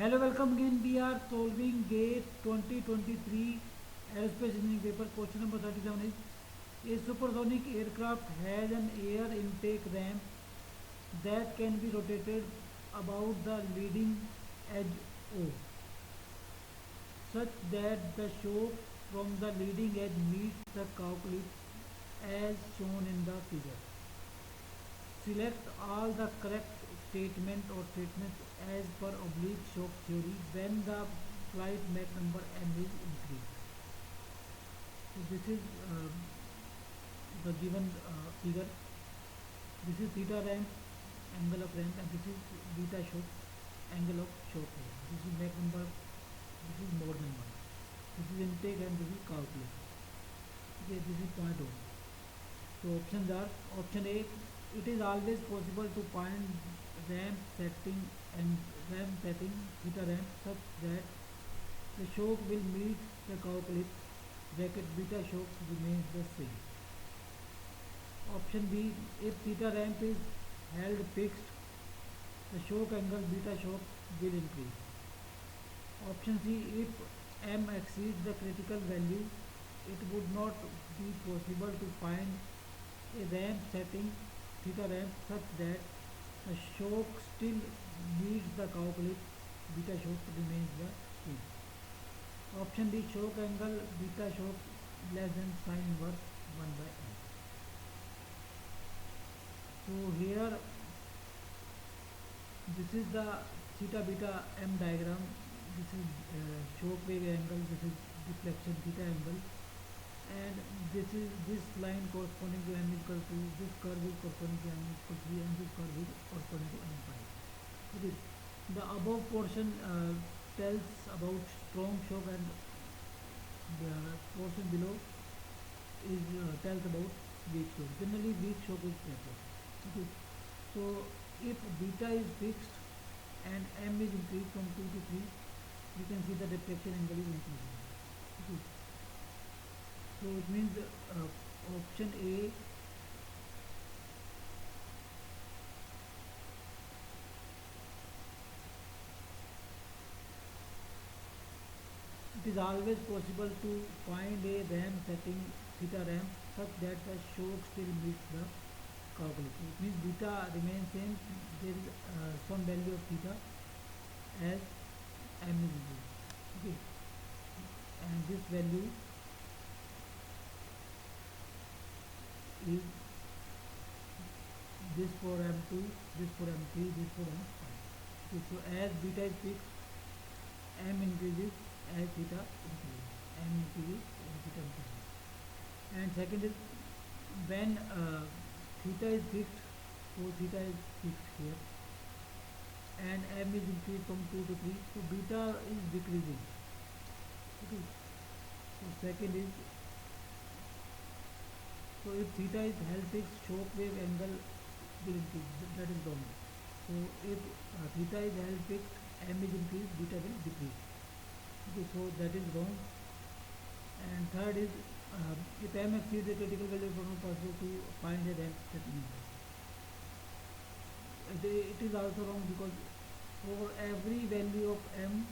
Hello, welcome again. We are solving GATE 2023 aerospace engineering paper. Question number 37 is: a supersonic aircraft has an air intake ramp that can be rotated about the leading edge O, such that the shock from the leading edge meets the cow clip as shown in the figure. Select all the correct statement or statements as per oblique shock theory when the flight Mach number m is increased. So this is the given figure. This is theta ramp, angle of ramp, and this is beta shock, angle of shock. This is Mach number. This is more than one. This is intake and this is cow clip. Okay, this is point O. So options are: option A, it is always possible to find ramp setting and ramp setting theta ramp such that the shock will meet the cow clip bracket beta shock remains the same. Option B, if theta ramp is held fixed, the shock angle beta shock will increase. Option C, if m exceeds the critical value, it would not be possible to find a ramp setting theta ramp such that the shock still meets the cow clip, beta shock remains the same. Option D, shock angle beta shock less than sine inverse 1 by m. So here this is the theta beta m diagram. This is shock wave angle, this is deflection theta angle, and this line corresponding to m equal to, this curve is corresponding to m equal to 3, and this curve is corresponding to m pi. Okay. The above portion tells about strong shock, and the portion below is tells about weak shock. Generally weak shock is better. Okay. So if beta is fixed and m is increased from 2 to 3, you can see the deflection angle is increasing. Okay. So it means option A it is always possible to find a ramp setting theta ramp such that the shock still meets the cow clip. It means beta remains same, there is some value of theta as m is increased. Okay, and this value is this for m2, this for m3, this for m5. Okay, so as beta is fixed, m increases as theta increases, m increases as theta increases. And second is when theta is fixed, so theta is fixed here, and m is increased from 2 to 3, so beta is decreasing. Okay, so second is, so if theta is held fixed, shock wave angle will increase, that is wrong. So if theta is held fixed, m is increased, beta will decrease. Okay, so that is wrong. And third is if m exceeds the critical value, it is not possible to find a ramp setting. It is also wrong because for every value of m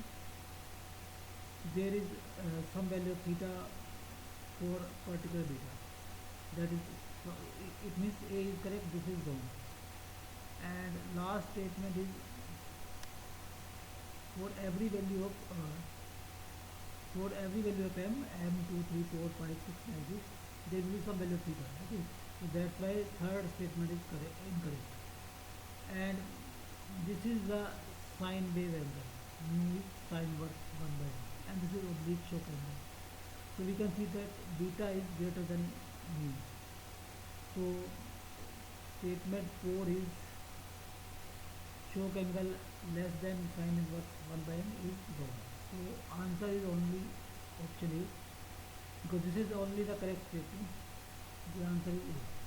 there is some value of theta for particular beta. That is, so it means A is correct, this is wrong. And last statement is for every value of m, m2, 3, 4, 5, 6 like this, there will be some value of theta. Okay, so that's why third statement is correct, incorrect. And this is the sine wave angle, mu is sine inverse 1 by m, and this is oblique shock angle. So we can see that beta is greater than mu. So statement 4 is shock angle less than sine inverse 1 by m is wrong. So answer is only option A, because this is only the correct statement. The answer is A.